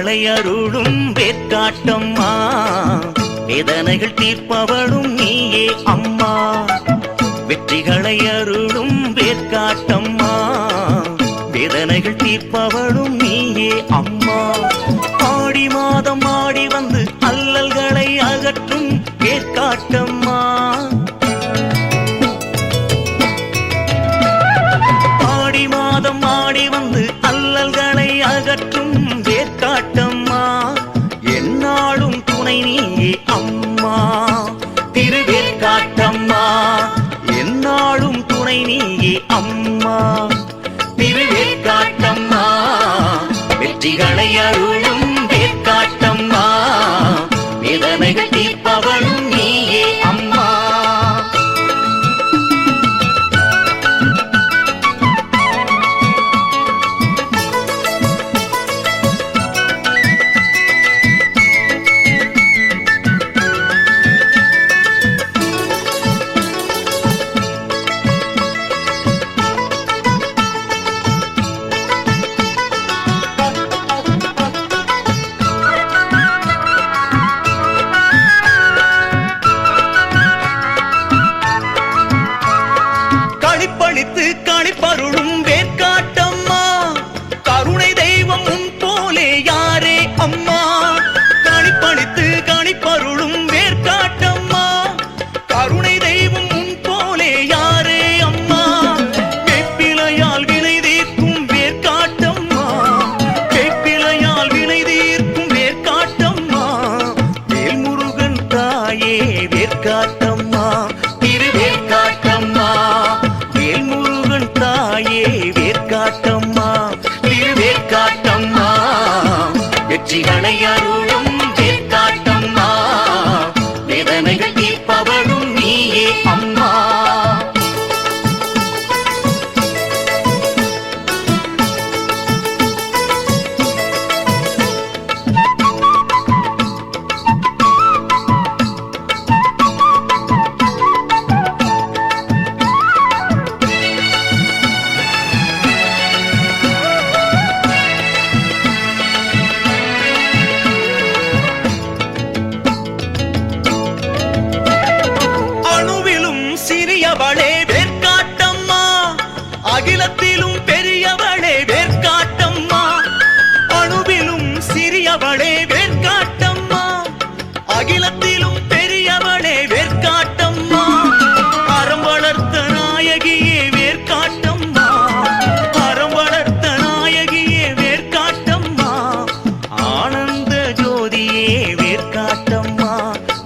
வெற்றிகளை அருளும் வேற்காட்டம்மா, வேதனைகள் தீர்ப்பவளும் நீயே அம்மா. வெற்றிகளை அருளும் வேற்காட்டம்மா, வேதனைகள் தீர்ப்பவளும் நீயே அம்மா. ஆடி மாதம் ஆடி வந்து அல்லல்களை அகற்றும் வேற்காட்டம்மா. ஆடி மாதம் ஆடி வந்து அல்லல்களை அகற்றும் வேற்காட்டம்மா, என்னாலும் துணை நீயே அம்மா. திருவேற்காட்டம்மா, என்னாலும் துணை நீயே அம்மா. திருவேற்காட்டம்மா, வெற்றிகளை அருளும் வேற்காட்டம்மா, வேதனைகள் தீர்ப்பவளும் நீயே அம்மா. களிப்பருளும் வேற்காட்டம்மா, கருணை தெய்வம் உன் போலே யாரே அம்மா. களிப்பளித்து களிப்பருளும் வேற்காட்டம்மா, கருணை தெய்வம் உன் போலே யாரே அம்மா. வேப்பிலையால் வினை தீர்க்கும் வேற்காட்டம்மா, வேப்பிலையால் வினை தீர்க்கும் வேற்காட்டம்மா. வேல்முருகன் தாயே வேற்காட்டம்மா, திருவேற்காட்டம்மா. வேல்முருகன் தாயே வேற்காட்டம்மா, திருவேற்காட்டம்மா. வெற்றிகளை அருளும் வேற்காட்டம்மா, வேதனைகள் தீர்ப்பவளும் நீயே அம்மா. சிறியவளே வேற்காட்டம்மா, அகிலத்திலும் பெரியவளே வேற்காட்டம்மா. அணுவிலும் சிறியவளே வேற்காட்டம்மா, அகிலத்திலும் பெரியவளே வேற்காட்டம்மா. அறம் வளர்த்த நாயகியே வேற்காட்டம்மா, அறம் வளர்த்த நாயகியே வேற்காட்டம்மா. ஆனந்த ஜோதியே வேற்காட்டம்மா,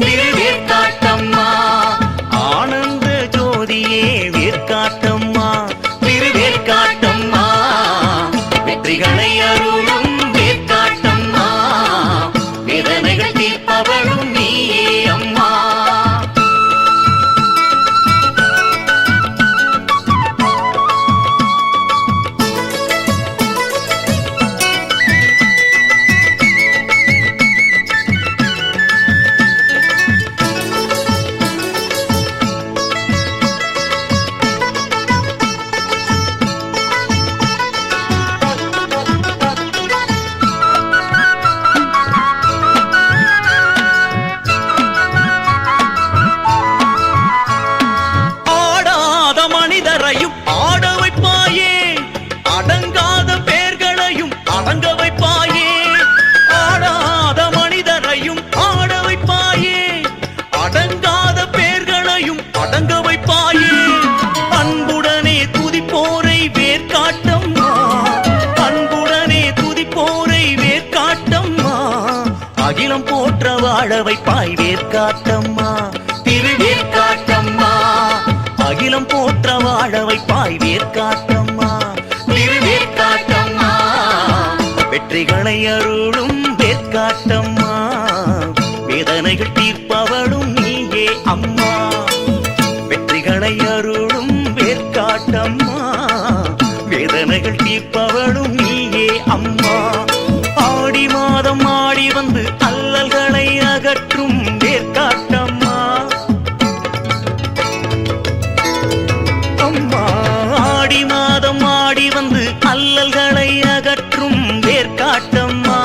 திருவேற்காட்டம்மா. ஆனந்த ஜோதியே வேற்காட்டம்மா, திருவேற்காட்டம்மா. வெற்றிகளை அருளும் வேற்காட்டம்மா, வேதனைகள் தீர்ப்பவளும் நீயே அம்மா. ஆட வைப்பாயே, அடங்காத பேர்களையும் அடங்க வைப்பாயே. ஆடாத மனிதரையும் ஆட வைப்பாயே, அடங்காத பேர்களையும் அடங்க வைப்பாயே. அன்புடனே துதிப்போரை வேற்காட்டம்மா, அன்புடனே துதிப்போரை வேற்காட்டம்மா. அகிலம் போற்ற வாழ வைப்பாய் வேற்காட்டம்மா, திருவேற்காட்டம்மா. அகிலம் போற்ற வாழ வைப்பாய் வேற்காட்டம்மா, திருவேற்காட்டம்மா. வெற்றிகளை அருளும் வேற்காட்டம்மா, வேதனைகள் தீர்ப்பவளும் நீயே அம்மா. வெற்றிகளை அருளும் வேற்காட்டம்மா, வேதனைகள் தீர்ப்பவளும் நீயே அம்மா. ஆடி மாதம் ஆடி வந்து அல்லல்களை அகற்றும் வேற்காட்டம்மா. அம்மா ஆடி மாதம் ஆடி வந்து அல்லல்களை அகற்றும் வேற்காட்டம்மா.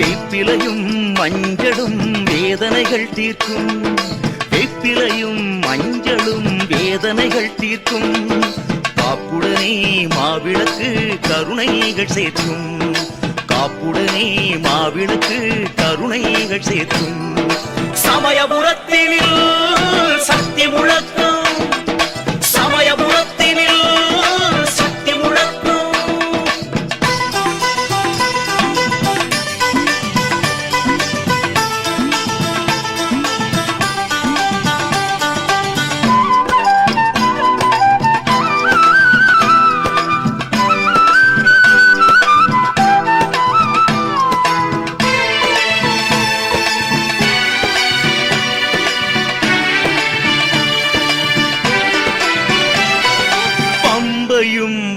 வேப்பிலையும் மஞ்சளும் வேதனைகள் தீர்க்கும், வேப்பிலையும் மஞ்சளும் வேதனைகள் தீர்க்கும். காப்புடனே மாவிளக்கு கருணைகள் சேர்க்கும், காப்புடனே மாவிளக்கு கருணைகள் சேர்க்கும். சமயபுரத்தினில் சக்தி முழக்கம், சமயபுரத்தினில் சக்தி முழக்கம்.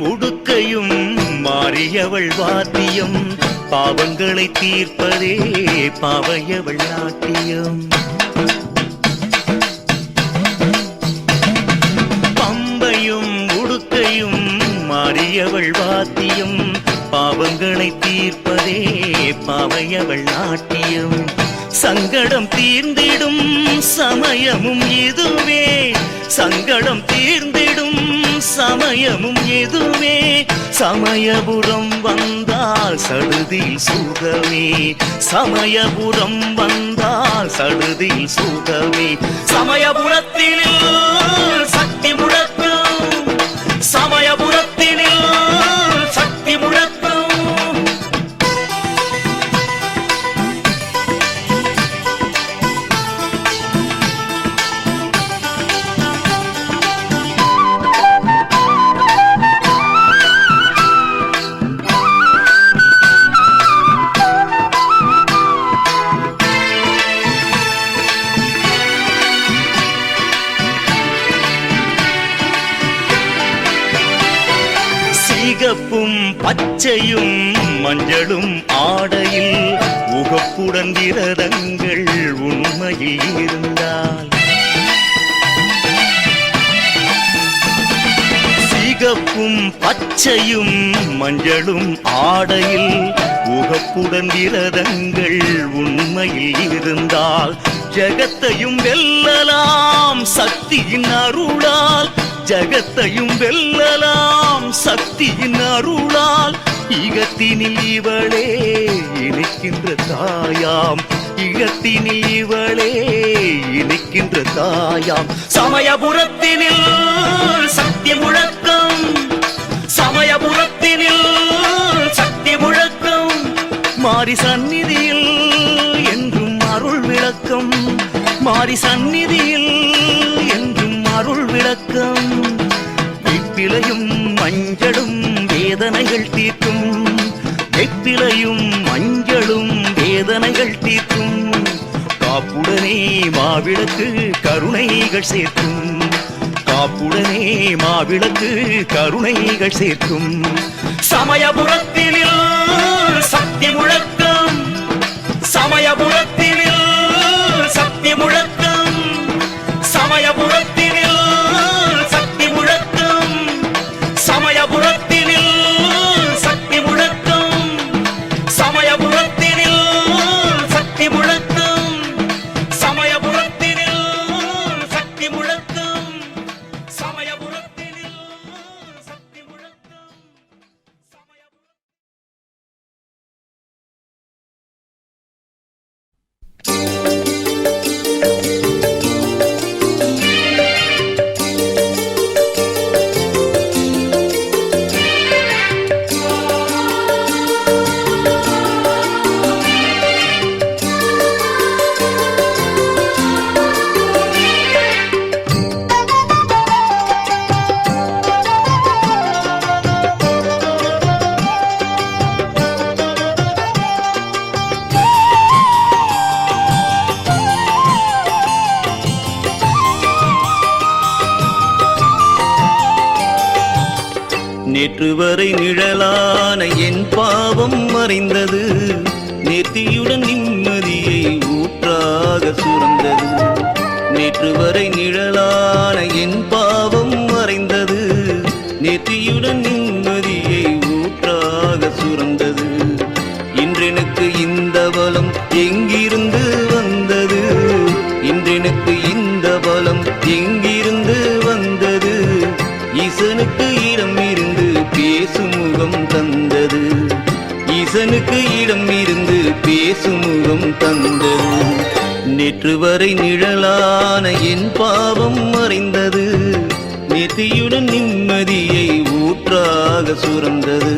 உடுக்கையும் மாறியவள் வாத்தியம், பாவங்களை தீர்ப்பதே பாவையவள் நாட்டியம். பம்பையும் உடுக்கையும் மாறியவள் வாத்தியம், பாவங்களை தீர்ப்பதே பாவையவள் நாட்டியம். சங்கடம் தீர்ந்திடும் சமயமும் இதுவே, சங்கடம் தீர்ந்திடும் சமயமும் எதுவே. சமயபுரம் வந்தால் சடுதில் சுகமே, சமயபுரம் வந்தால் சடுதில் சுகமே. சமயபுரத்தினில் சக்தி முழக்கம், சமயபுரத்தினில் சக்தி முழக்கம். சிகப்பும் பச்சையும் மஞ்சளும் ஆடையில் உகப்புடன் விரதங்கள் உண்மையில் இருந்தால், சிகப்பும் பச்சையும் மஞ்சளும் ஆடையில் உகப்புடன் விரதங்கள் உண்மையில் இருந்தால், ஜகத்தையும் வெல்லலாம் சக்தியின் அருளால், ஜகத்தையும் வெல்லலாம் சக்தியின் அருளால். இகத்தினில் இவளே இணைக்கின்ற தாயாம், இகத்தினில் இவளே இணைக்கின்ற தாயாம். சமயபுரத்தினில் சக்தி முழக்கம், சமயபுரத்தினில் சக்தி முழக்கம். மாரி சந்நிதியில் என்றும் அருள் விளக்கம், மாரி சந்நிதியில் என்றும் அருள் விளக்கம். வேப்பிலையும் மஞ்சளும் வேதனைகள் தீர்க்கும், வேப்பிலையும் மஞ்சளும் வேதனைகள் தீர்க்கும். காப்புடனே மாவிளக்கு கருணைகள் சேர்க்கும், காப்புடனே மாவிளக்கு கருணைகள் சேர்க்கும். சமயபுரத்தினில் சக்தி முழக்கம், சமயபுரத்தினில் சக்தி முழக்கம், சமயபுரத்தினில் சக்தி முழக்கம், சமயபுரத்தினில் சக்தி முழக்கம், சமயபுரத்தினில் சக்தி முழக்கம், சமயபுரத்தினில் சக்தி முழக்கம், சமயபுரத்தினில் சக்தி முழக்கம். நேற்று வரை நிழலான என் பாவம் மறைந்தது, நேர்த்தியுடன் நிம்மதியை ஊற்றாக சுரந்தது. நேற்று வரை நிழலான என் பாவம் மறைந்தது, நேர்த்தியுடன் நிம்மதியை ஊற்றாக சுரந்தது. இன்றெனக்கு இந்த பலம் எங்கிருந்து வந்தது? இன்றெனக்கு இந்த பலம் எங்கிருந்து வந்தது? ஈசனுக்கு இடம் இருந்து பேசும் முகம் தந்தது. ஈசனுக்கு இடம் இருந்து பேசும் முகம் தந்தது. நேற்று வரை நிழலான என் பாவம் மறைந்தது. நேர்த்தியுடன் நிம்மதியை ஊற்றாக சுரந்தது.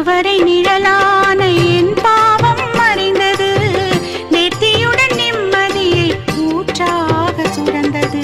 வரை நிழலான என் பாவம் மறைந்தது. நேர்த்தியுடன் நிம்மதியை ஊற்றாக சுரந்தது.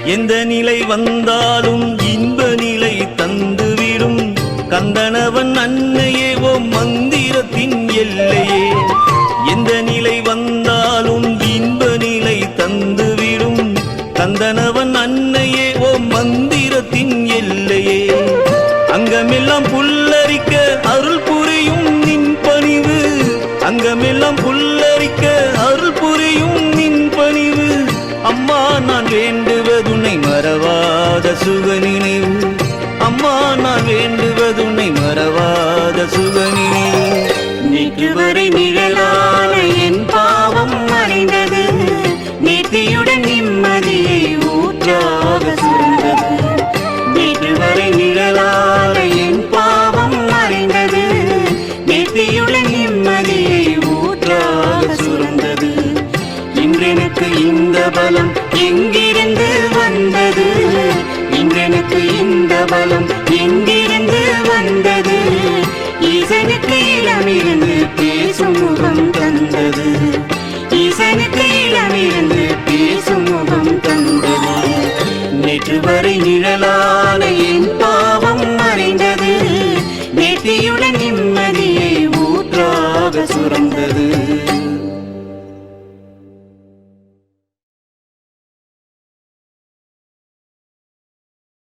எந்த நிலை வந்தாலும் இன்ப நிலை தந்துவிடும் கந்தனவன் அன்னையே ஓ மந்திரத்தின் எல்லையே. எந்த நிலை வந்தாலும் இன்ப நிலை தந்துவிடும் கந்தனவன் அன்னையே ஓ மந்திரத்தின் எல்லையே. அங்கமெல்லாம் புல்லரிக்க அருள் புரியும் நின் பணிவு. அங்கமெல்லாம் புல்லரிக்க அருள் புரியும் நின் பணிவு. அம்மா நான் வேண்டுவதுன்னை மறவாத சுக நினைவு. அம்மா நான் வேண்டுவதுன்னை மறவாத சுக நினைவு. நேற்று வரை நிழலான என் பாவம் மறைந்தது. நேர்த்தியுடன் நிம்மதியை ஊற்றாக சுரந்தது. நேற்று வரை நிழலான என் பாவம் மறைந்தது. நேர்த்தியுடன் நிம்மதியை ஊற்றாக சுரந்தது. இன்றெனக்கு இந்த பலம் எங்கிருந்து வந்தது? இன்றெனக்கு இந்த பலம் எங்கிருந்து வந்தது? ஈசனுக்கு இடமிருந்து பேசும் முகம் தந்தது. ஈசனுக்கு இடமிருந்து பேசும் முகம் தந்தது. நேற்று வரை நிழலான என் பாவம் மறைந்தது. நேர்த்தியுடன் நிம்மதியை ஊற்றாக சுரந்தது.